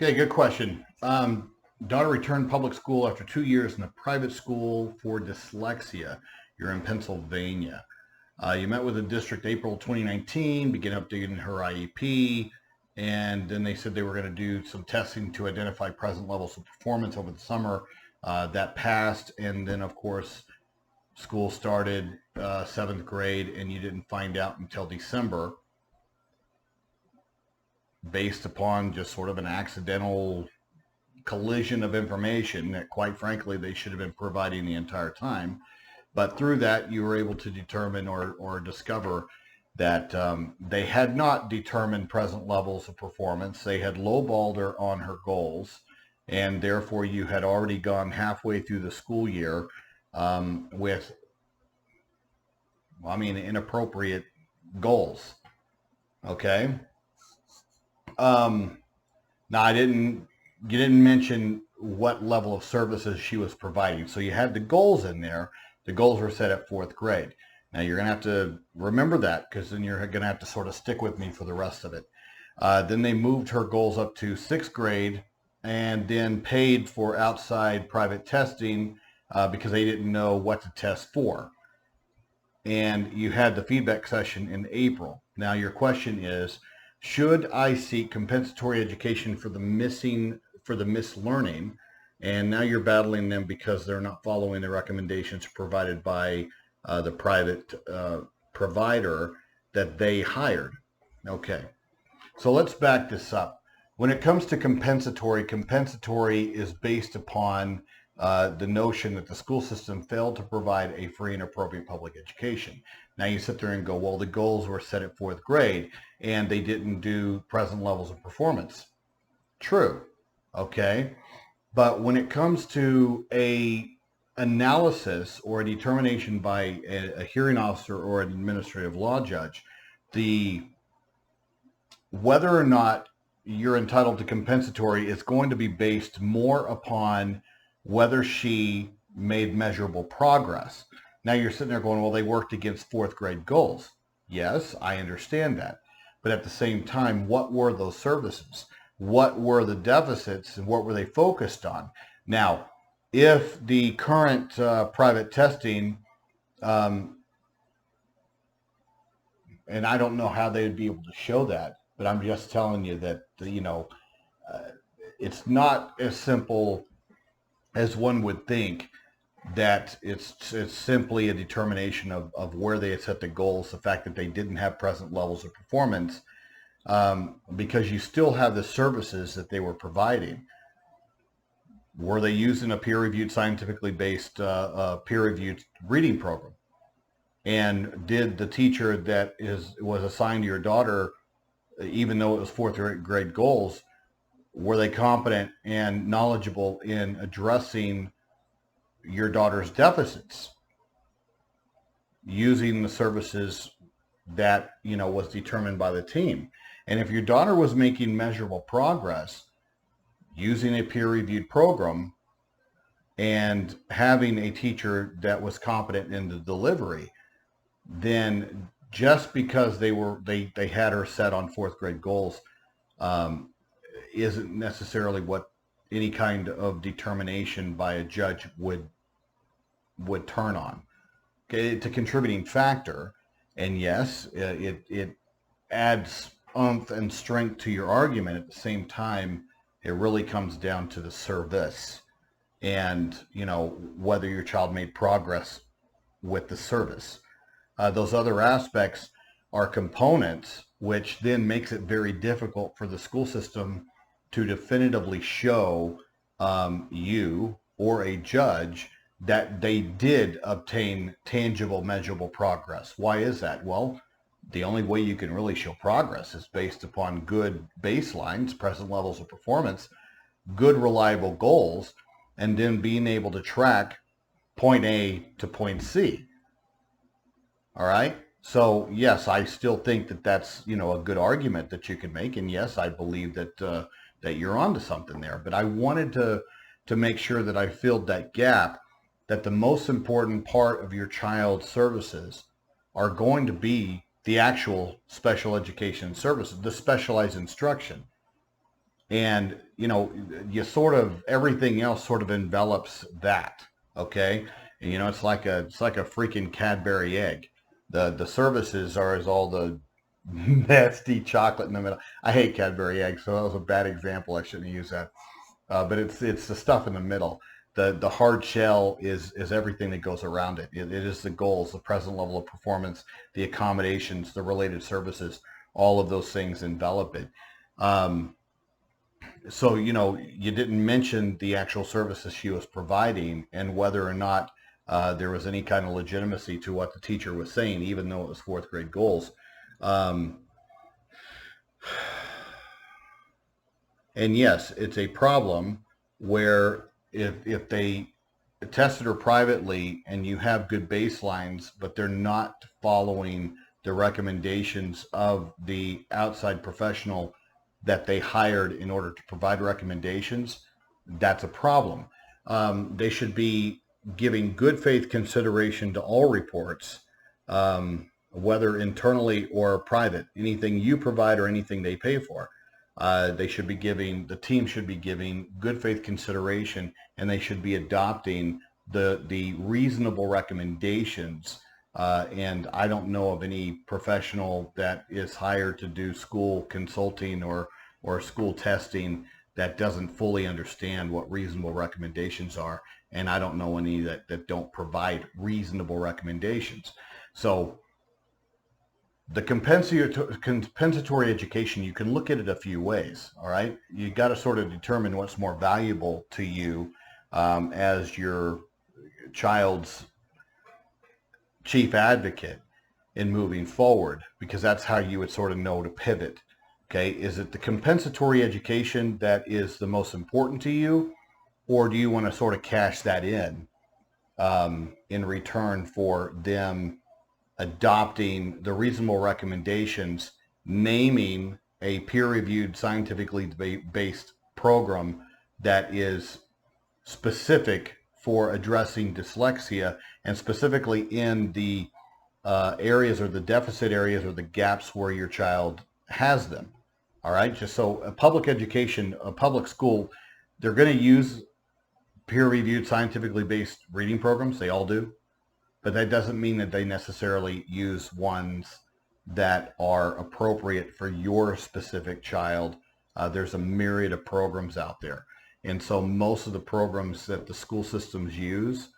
Okay, good question. Daughter returned public school after 2 years in a private school for dyslexia. You're in Pennsylvania. You met with the district April 2019, began updating her IEP, and then they said they were going to do some testing to identify present levels of performance over the summer. That passed, and then of course school started seventh grade, and you didn't find out until December, based upon just sort of an accidental collision of information that, quite frankly, they should have been providing the entire time. But through that, you were able to determine or discover that they had not determined present levels of performance. They had lowballed her on her goals, and therefore you had already gone halfway through the school year with, inappropriate goals. Okay. Now, you didn't mention what level of services she was providing. So you had the goals in there. The goals were set at fourth grade. Now you're going to have to remember that, because then you're going to have to sort of stick with me for the rest of it. Then they moved her goals up to sixth grade and then paid for outside private testing because they didn't know what to test for. And you had the feedback session in April. Now your question is, should I seek compensatory education for the missed learning? And now you're battling them because they're not following the recommendations provided by the private provider that they hired. Okay, so let's back this up. When it comes to compensatory is based upon the notion that the school system failed to provide a free and appropriate public education. Now you sit there and go, well, the goals were set at fourth grade and they didn't do present levels of performance. True. Okay. But when it comes to a analysis or a determination by a hearing officer or an administrative law judge, whether or not you're entitled to compensatory is going to be based more upon whether she made measurable progress. Now you're sitting there going, well, they worked against fourth grade goals. Yes, I understand that. But at the same time, what were those services? What were the deficits and what were they focused on? Now, if the current private testing, and I don't know how they would be able to show that, but I'm just telling you that, it's not as simple as one would think, that it's simply a determination of where they had set the goals, the fact that they didn't have present levels of performance, because you still have the services that they were providing. Were they using a peer-reviewed, scientifically based, peer-reviewed reading program? And did the teacher that was assigned to your daughter, even though it was fourth grade goals, were they competent and knowledgeable in addressing your daughter's deficits using the services that was determined by the team? And if your daughter was making measurable progress using a peer-reviewed program and having a teacher that was competent in the delivery, then just because they had her set on fourth grade goals isn't necessarily what any kind of determination by a judge would turn on. Okay, it's a contributing factor, and yes, it adds oomph and strength to your argument. At the same time, it really comes down to the service and whether your child made progress with the service. Those other aspects are components, which then makes it very difficult for the school system to definitively show you or a judge that they did obtain tangible, measurable progress. Why is that? Well, the only way you can really show progress is based upon good baselines, present levels of performance, good reliable goals, and then being able to track point A to point C. All right? So yes, I still think that that's a good argument that you can make, and yes, I believe that that you're onto something there. But I wanted to make sure that I filled that gap, that the most important part of your child's services are going to be the actual special education services, the specialized instruction. And, you sort of, everything else sort of envelops that. Okay. And, it's like a freaking Cadbury egg. The services are as all the nasty chocolate in the middle. I hate Cadbury eggs, so that was a bad example. I shouldn't have used that. But it's the stuff in the middle. The hard shell is everything that goes around it. It is the goals, the present level of performance, the accommodations, the related services. All of those things envelop it. So, you didn't mention the actual services she was providing and whether or not there was any kind of legitimacy to what the teacher was saying, even though it was fourth grade goals. Um, and yes, it's a problem where if they tested her privately and you have good baselines, but they're not following the recommendations of the outside professional that they hired in order to provide recommendations, that's a problem. They should be giving good faith consideration to all reports, whether internally or private, anything you provide or anything they pay for. The team should be giving good faith consideration, and they should be adopting the reasonable recommendations. And I don't know of any professional that is hired to do school consulting or school testing that doesn't fully understand what reasonable recommendations are. And I don't know any that don't provide reasonable recommendations. So the compensatory education, you can look at it a few ways, all right? You got to sort of determine what's more valuable to you as your child's chief advocate in moving forward, because that's how you would sort of know to pivot. Okay, is it the compensatory education that is the most important to you, or do you want to sort of cash that in return for them adopting the reasonable recommendations, naming a peer-reviewed, scientifically based program that is specific for addressing dyslexia, and specifically in the areas or the deficit areas or the gaps where your child has them. All right, just so a public education, a public school, they're going to use peer-reviewed, scientifically based reading programs. They all do. But that doesn't mean that they necessarily use ones that are appropriate for your specific child. There's a myriad of programs out there. And so most of the programs that the school systems use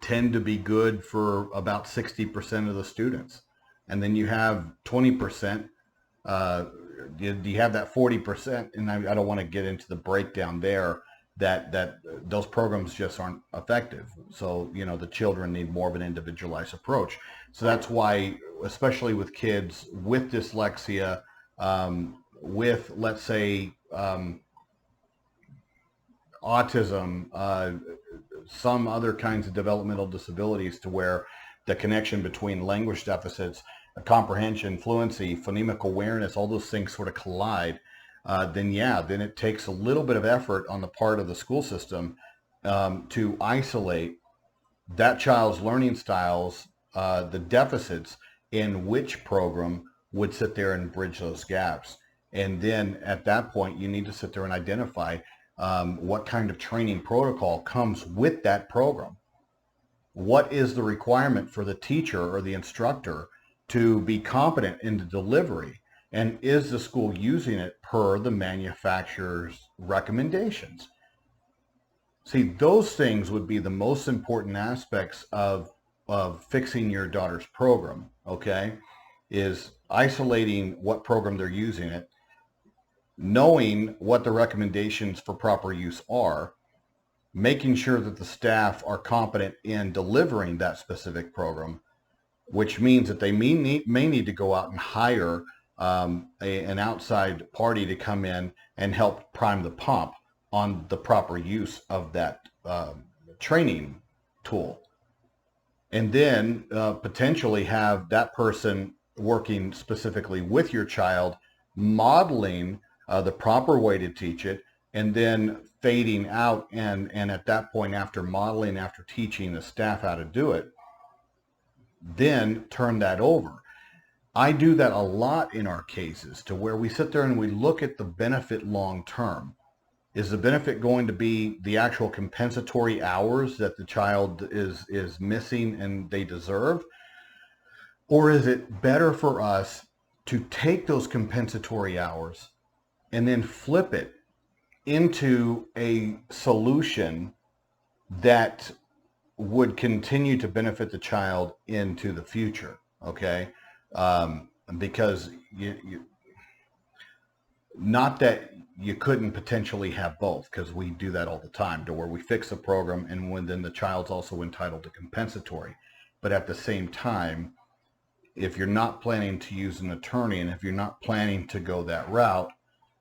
tend to be good for about 60% of the students. And then you have 20%, you have that 40%, and I don't want to get into the breakdown there, that those programs just aren't effective. So, the children need more of an individualized approach. So that's why, especially with kids with dyslexia, with, let's say, autism, some other kinds of developmental disabilities, to where the connection between language deficits, comprehension, fluency, phonemic awareness, all those things sort of collide, then it takes a little bit of effort on the part of the school system to isolate that child's learning styles, the deficits, in which program would sit there and bridge those gaps. And then at that point, you need to sit there and identify what kind of training protocol comes with that program. What is the requirement for the teacher or the instructor to be competent in the delivery? And is the school using it per the manufacturer's recommendations? See, those things would be the most important aspects of fixing your daughter's program, okay? Is isolating what program they're using it, knowing what the recommendations for proper use are, making sure that the staff are competent in delivering that specific program, which means that they may need to go out and hire an outside party to come in and help prime the pump on the proper use of that training tool. And then potentially have that person working specifically with your child, modeling the proper way to teach it, and then fading out, and at that point, after modeling, after teaching the staff how to do it, then turn that over. I do that a lot in our cases, to where we sit there and we look at the benefit long term. Is the benefit going to be the actual compensatory hours that the child is missing and they deserve? Or is it better for us to take those compensatory hours and then flip it into a solution that would continue to benefit the child into the future? Okay. Because not that you couldn't potentially have both, because we do that all the time, to where we fix the program and when then the child's also entitled to compensatory. But at the same time, if you're not planning to use an attorney and if you're not planning to go that route,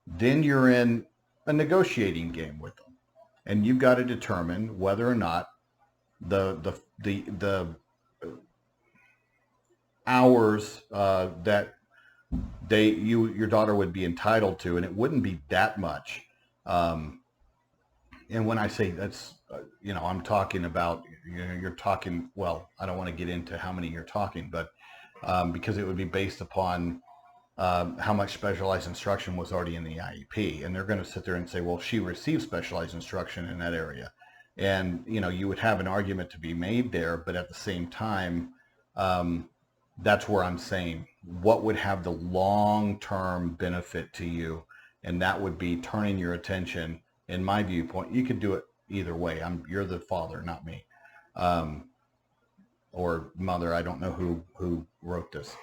then you're in a negotiating game with them, and you've got to determine whether or not the hours that your daughter would be entitled to, and it wouldn't be that much. And when I say that's, I'm talking about, you're talking, well, I don't want to get into how many you're talking, but because it would be based upon how much specialized instruction was already in the IEP. And they're going to sit there and say, well, she received specialized instruction in that area. And, you would have an argument to be made there, but at the same time, that's where I'm saying what would have the long-term benefit to you. And that would be turning your attention, in my viewpoint. You could do it either way. You're the father, not me. Or mother. I don't know who wrote this.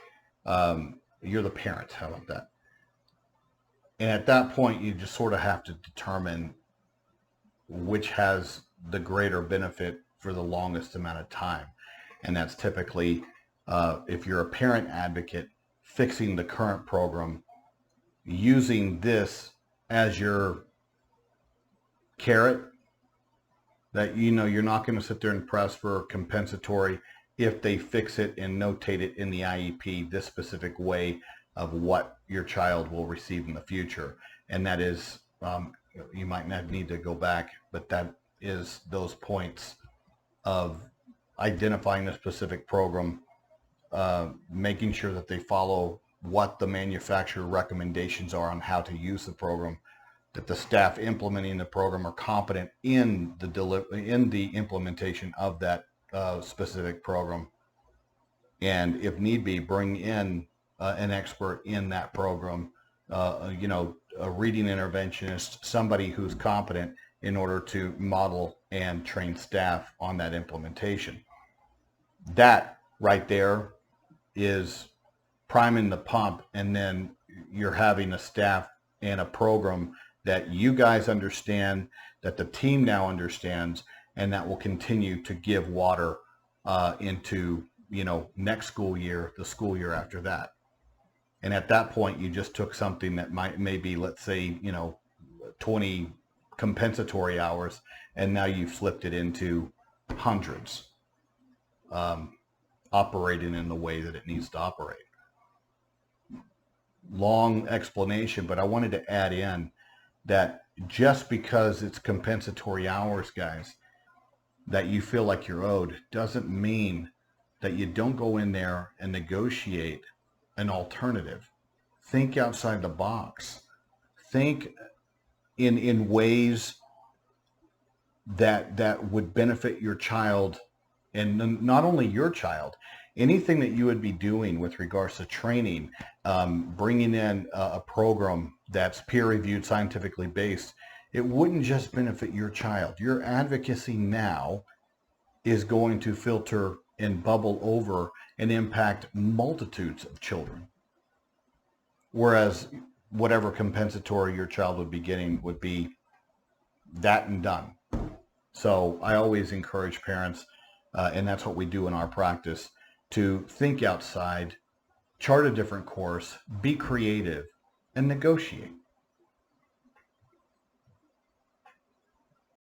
You're the parent. How about that? And at that point, you just sort of have to determine which has the greater benefit for the longest amount of time. And that's typically, if you're a parent advocate, fixing the current program, using this as your carrot, that you're not going to sit there and press for compensatory if they fix it and notate it in the IEP this specific way of what your child will receive in the future. And that is, you might not need to go back, but that is those points of identifying a specific program, making sure that they follow what the manufacturer recommendations are on how to use the program, that the staff implementing the program are competent in the implementation of that specific program, and if need be, bring in an expert in that program, a reading interventionist, somebody who's competent in order to model and train staff on that implementation. That right there is priming the pump, and then you're having a staff and a program that you guys understand, that the team now understands, and that will continue to give water into, next school year, the school year after that. And at that point, you just took something that maybe, let's say, 20 compensatory hours, and now you flipped it into hundreds, operating in the way that it needs to operate. Long explanation, but I wanted to add in that just because it's compensatory hours, guys, that you feel like you're owed, doesn't mean that you don't go in there and negotiate an alternative. Think outside the box. Think in ways that would benefit your child, and not only your child, anything that you would be doing with regards to training, bringing in a program that's peer-reviewed, scientifically based. It wouldn't just benefit your child. Your advocacy now is going to filter and bubble over and impact multitudes of children. Whereas whatever compensatory your child would be getting would be that and done. So I always encourage parents, and that's what we do in our practice, to think outside, chart a different course, be creative, and negotiate.